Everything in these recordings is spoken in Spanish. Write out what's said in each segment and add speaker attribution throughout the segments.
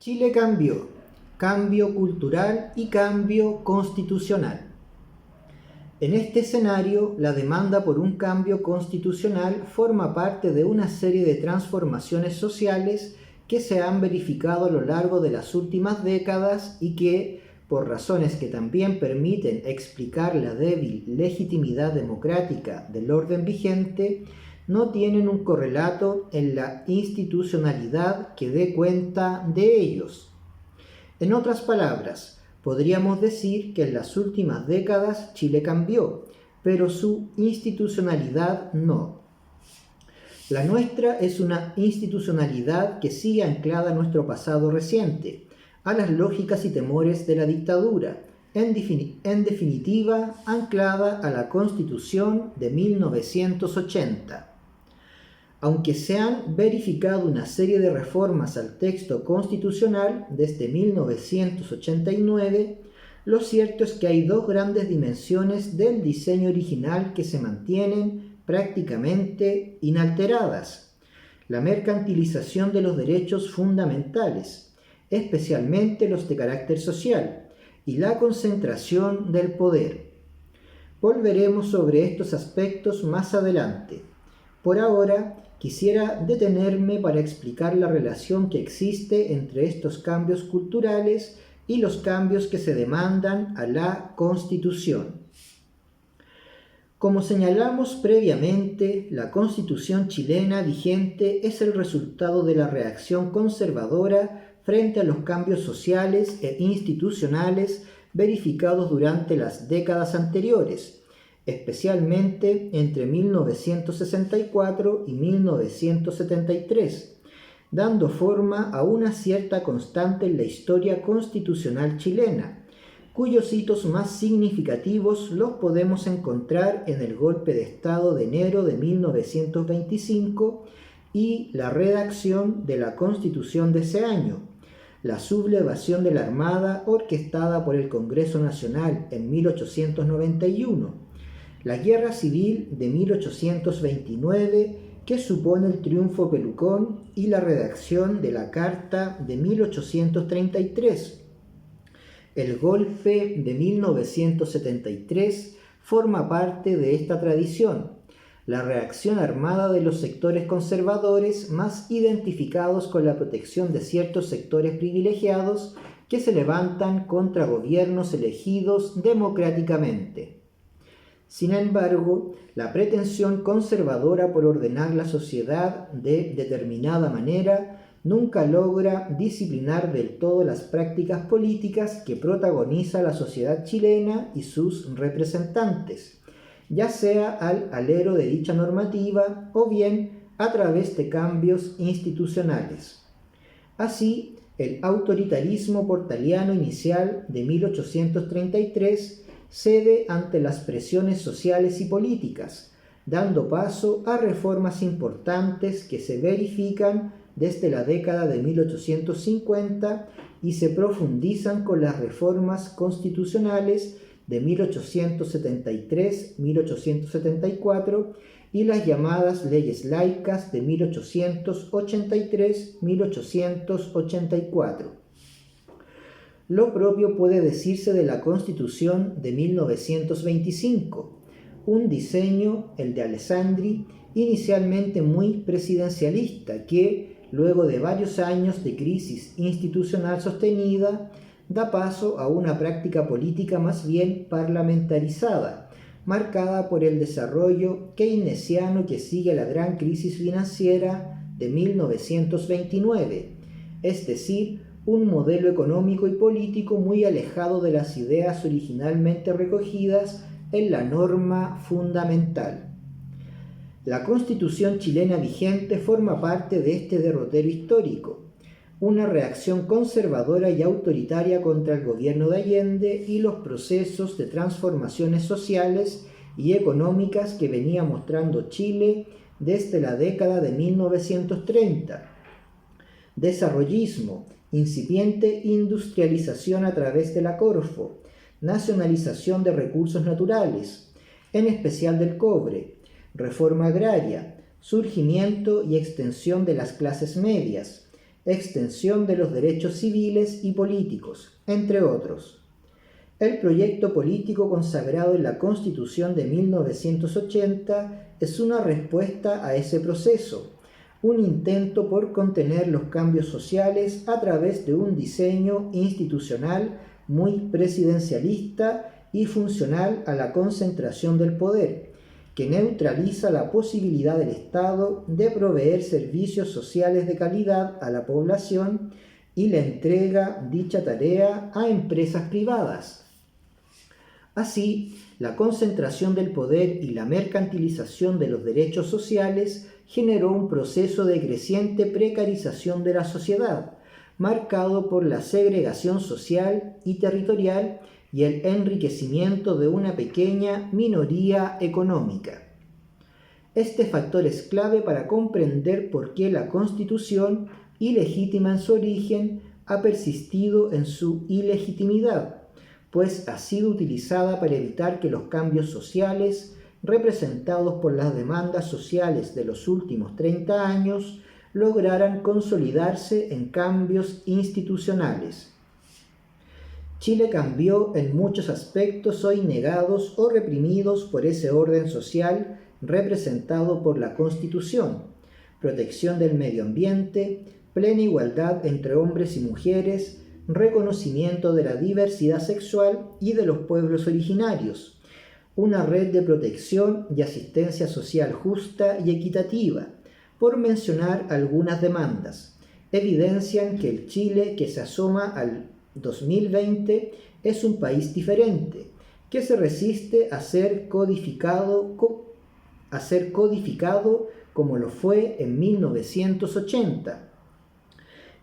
Speaker 1: Chile cambió, cambio cultural y cambio constitucional. En este escenario, la demanda por un cambio constitucional forma parte de una serie de transformaciones sociales que se han verificado a lo largo de las últimas décadas y que, por razones que también permiten explicar la débil legitimidad democrática del orden vigente, no tienen un correlato en la institucionalidad que dé cuenta de ellos. En otras palabras, podríamos decir que en las últimas décadas Chile cambió, pero su institucionalidad no. La nuestra es una institucionalidad que sigue anclada a nuestro pasado reciente, a las lógicas y temores de la dictadura, en definitiva anclada a la Constitución de 1980. Aunque se han verificado una serie de reformas al texto constitucional desde 1989, lo cierto es que hay dos grandes dimensiones del diseño original que se mantienen prácticamente inalteradas: la mercantilización de los derechos fundamentales, especialmente los de carácter social, y la concentración del poder. Volveremos sobre estos aspectos más adelante. Por ahora, quisiera detenerme para explicar la relación que existe entre estos cambios culturales y los cambios que se demandan a la Constitución. Como señalamos previamente, la Constitución chilena vigente es el resultado de la reacción conservadora frente a los cambios sociales e institucionales verificados durante las décadas anteriores, especialmente entre 1964 y 1973, dando forma a una cierta constante en la historia constitucional chilena, cuyos hitos más significativos los podemos encontrar en el golpe de Estado de enero de 1925 y la redacción de la Constitución de ese año, la sublevación de la Armada orquestada por el Congreso Nacional en 1891, la Guerra Civil de 1829, que supone el triunfo pelucón, y la redacción de la Carta de 1833. El golpe de 1973 forma parte de esta tradición, la reacción armada de los sectores conservadores más identificados con la protección de ciertos sectores privilegiados que se levantan contra gobiernos elegidos democráticamente. Sin embargo, la pretensión conservadora por ordenar la sociedad de determinada manera nunca logra disciplinar del todo las prácticas políticas que protagoniza la sociedad chilena y sus representantes, ya sea al alero de dicha normativa o bien a través de cambios institucionales. Así, el autoritarismo portaliano inicial de 1833 cede ante las presiones sociales y políticas, dando paso a reformas importantes que se verifican desde la década de 1850 y se profundizan con las reformas constitucionales de 1873-1874 y las llamadas leyes laicas de 1883-1884. Lo propio puede decirse de la Constitución de 1925, un diseño, el de Alessandri, inicialmente muy presidencialista, que, luego de varios años de crisis institucional sostenida, da paso a una práctica política más bien parlamentarizada, marcada por el desarrollo keynesiano que sigue la gran crisis financiera de 1929, es decir, un modelo económico y político muy alejado de las ideas originalmente recogidas en la norma fundamental. La Constitución chilena vigente forma parte de este derrotero histórico, una reacción conservadora y autoritaria contra el gobierno de Allende y los procesos de transformaciones sociales y económicas que venía mostrando Chile desde la década de 1930. Desarrollismo, incipiente industrialización a través de la Corfo, nacionalización de recursos naturales, en especial del cobre, reforma agraria, surgimiento y extensión de las clases medias, extensión de los derechos civiles y políticos, entre otros. El proyecto político consagrado en la Constitución de 1980 es una respuesta a ese proceso, un intento por contener los cambios sociales a través de un diseño institucional muy presidencialista y funcional a la concentración del poder, que neutraliza la posibilidad del Estado de proveer servicios sociales de calidad a la población y le entrega dicha tarea a empresas privadas. Así, la concentración del poder y la mercantilización de los derechos sociales generó un proceso de creciente precarización de la sociedad, marcado por la segregación social y territorial y el enriquecimiento de una pequeña minoría económica. Este factor es clave para comprender por qué la Constitución, ilegítima en su origen, ha persistido en su ilegitimidad, pues ha sido utilizada para evitar que los cambios sociales, representados por las demandas sociales de los últimos 30 años, lograran consolidarse en cambios institucionales. Chile cambió en muchos aspectos hoy negados o reprimidos por ese orden social representado por la Constitución: protección del medio ambiente, plena igualdad entre hombres y mujeres, reconocimiento de la diversidad sexual y de los pueblos originarios, una red de protección y asistencia social justa y equitativa, por mencionar algunas demandas. Evidencian que el Chile que se asoma al 2020 es un país diferente, que se resiste a ser codificado como lo fue en 1980.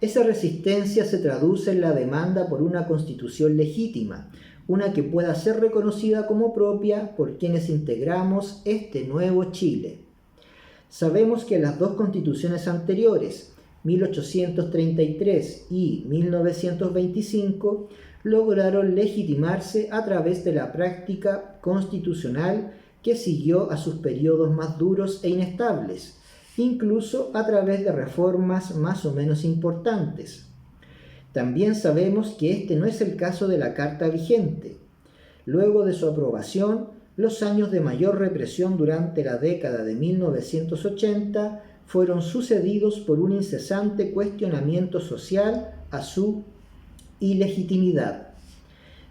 Speaker 1: Esa resistencia se traduce en la demanda por una constitución legítima, una que pueda ser reconocida como propia por quienes integramos este nuevo Chile. Sabemos que las dos constituciones anteriores, 1833 y 1925, lograron legitimarse a través de la práctica constitucional que siguió a sus periodos más duros e inestables, incluso a través de reformas más o menos importantes. También sabemos que este no es el caso de la Carta vigente. Luego de su aprobación, los años de mayor represión durante la década de 1980 fueron sucedidos por un incesante cuestionamiento social a su ilegitimidad.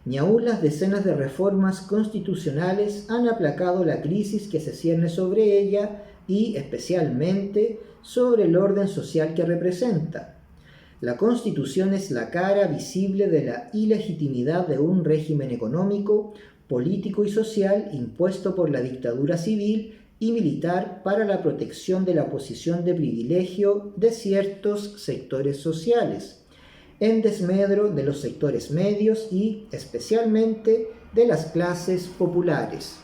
Speaker 1: Ni aun las decenas de reformas constitucionales han aplacado la crisis que se cierne sobre ella y, especialmente, sobre el orden social que representa. La Constitución es la cara visible de la ilegitimidad de un régimen económico, político y social impuesto por la dictadura civil y militar para la protección de la posición de privilegio de ciertos sectores sociales, en desmedro de los sectores medios y, especialmente, de las clases populares.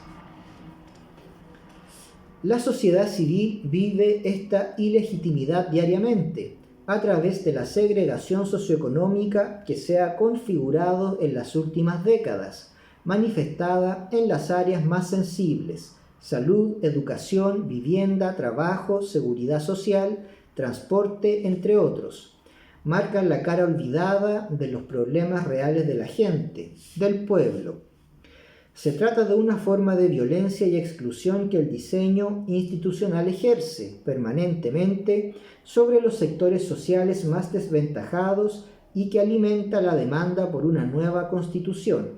Speaker 1: La sociedad civil vive esta ilegitimidad diariamente, a través de la segregación socioeconómica que se ha configurado en las últimas décadas, manifestada en las áreas más sensibles: salud, educación, vivienda, trabajo, seguridad social, transporte, entre otros. Marcan la cara olvidada de los problemas reales de la gente, del pueblo. Se trata de una forma de violencia y exclusión que el diseño institucional ejerce permanentemente sobre los sectores sociales más desventajados y que alimenta la demanda por una nueva constitución.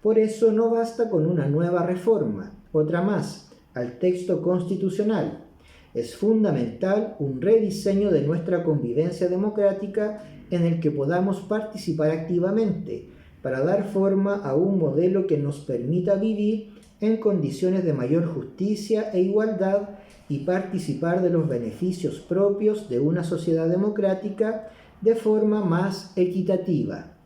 Speaker 1: Por eso no basta con una nueva reforma, otra más, al texto constitucional. Es fundamental un rediseño de nuestra convivencia democrática en el que podamos participar activamente, para dar forma a un modelo que nos permita vivir en condiciones de mayor justicia e igualdad y participar de los beneficios propios de una sociedad democrática de forma más equitativa.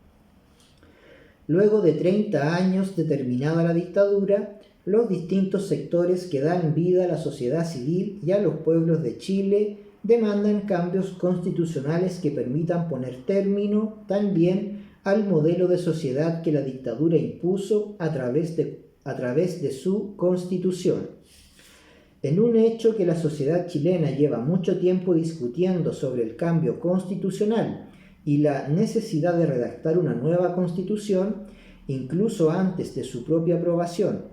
Speaker 1: Luego de 30 años de terminada la dictadura, los distintos sectores que dan vida a la sociedad civil y a los pueblos de Chile demandan cambios constitucionales que permitan poner término también al modelo de sociedad que la dictadura impuso a través de su constitución. En un hecho que la sociedad chilena lleva mucho tiempo discutiendo sobre el cambio constitucional y la necesidad de redactar una nueva constitución, incluso antes de su propia aprobación.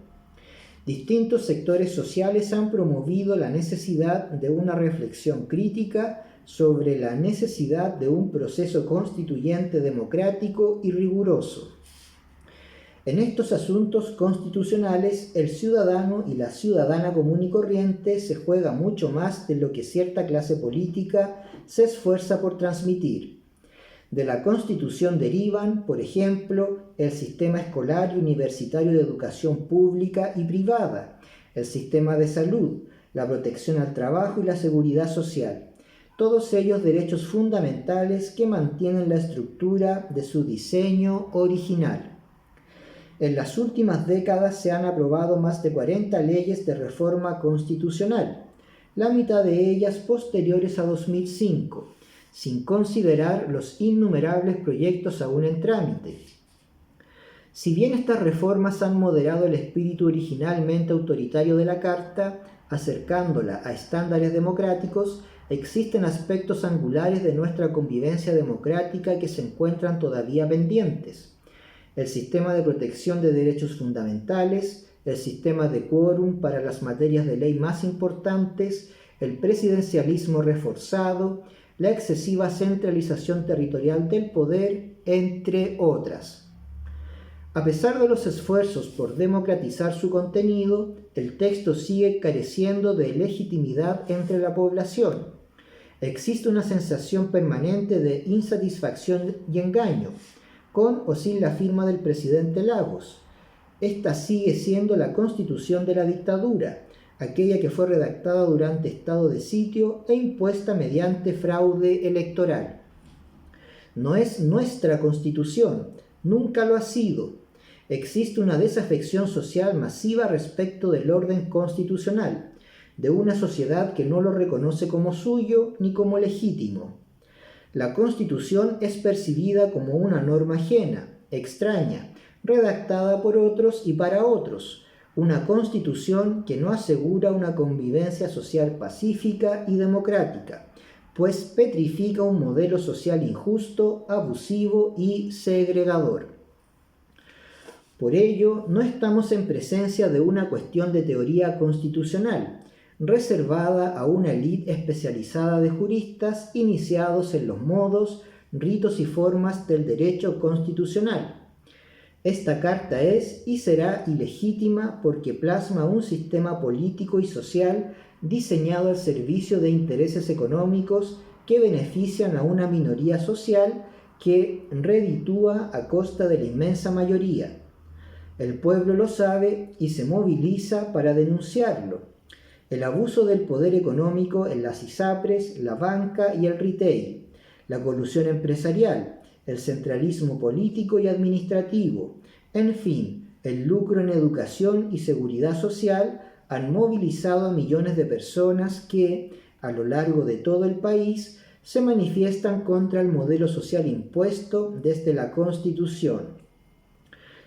Speaker 1: Distintos sectores sociales han promovido la necesidad de una reflexión crítica sobre la necesidad de un proceso constituyente democrático y riguroso. En estos asuntos constitucionales, el ciudadano y la ciudadana común y corriente se juega mucho más de lo que cierta clase política se esfuerza por transmitir. De la Constitución derivan, por ejemplo, el sistema escolar y universitario de educación pública y privada, el sistema de salud, la protección al trabajo y la seguridad social, todos ellos derechos fundamentales que mantienen la estructura de su diseño original. En las últimas décadas se han aprobado más de 40 leyes de reforma constitucional, la mitad de ellas posteriores a 2005, sin considerar los innumerables proyectos aún en trámite. Si bien estas reformas han moderado el espíritu originalmente autoritario de la Carta, acercándola a estándares democráticos, existen aspectos angulares de nuestra convivencia democrática que se encuentran todavía pendientes. El sistema de protección de derechos fundamentales, el sistema de quórum para las materias de ley más importantes, el presidencialismo reforzado, la excesiva centralización territorial del poder, entre otras. A pesar de los esfuerzos por democratizar su contenido, el texto sigue careciendo de legitimidad entre la población. Existe una sensación permanente de insatisfacción y engaño, con o sin la firma del presidente Lagos. Esta sigue siendo la constitución de la dictadura, aquella que fue redactada durante estado de sitio e impuesta mediante fraude electoral. No es nuestra constitución, nunca lo ha sido. Existe una desafección social masiva respecto del orden constitucional, de una sociedad que no lo reconoce como suyo ni como legítimo. La Constitución es percibida como una norma ajena, extraña, redactada por otros y para otros, una Constitución que no asegura una convivencia social pacífica y democrática, pues petrifica un modelo social injusto, abusivo y segregador. Por ello, no estamos en presencia de una cuestión de teoría constitucional, reservada a una élite especializada de juristas iniciados en los modos, ritos y formas del derecho constitucional. Esta carta es y será ilegítima porque plasma un sistema político y social diseñado al servicio de intereses económicos que benefician a una minoría social que reditúa a costa de la inmensa mayoría. El pueblo lo sabe y se moviliza para denunciarlo. El abuso del poder económico en las ISAPRES, la banca y el retail, la colusión empresarial, el centralismo político y administrativo, en fin, el lucro en educación y seguridad social han movilizado a millones de personas que, a lo largo de todo el país, se manifiestan contra el modelo social impuesto desde la Constitución.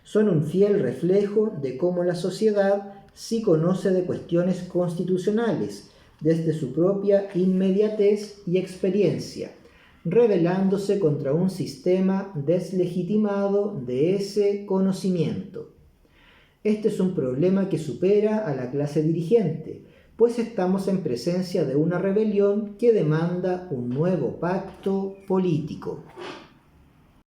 Speaker 1: Son un fiel reflejo de cómo la sociedad sí conoce de cuestiones constitucionales, desde su propia inmediatez y experiencia, rebelándose contra un sistema deslegitimado de ese conocimiento. Este es un problema que supera a la clase dirigente, pues estamos en presencia de una rebelión que demanda un nuevo pacto político.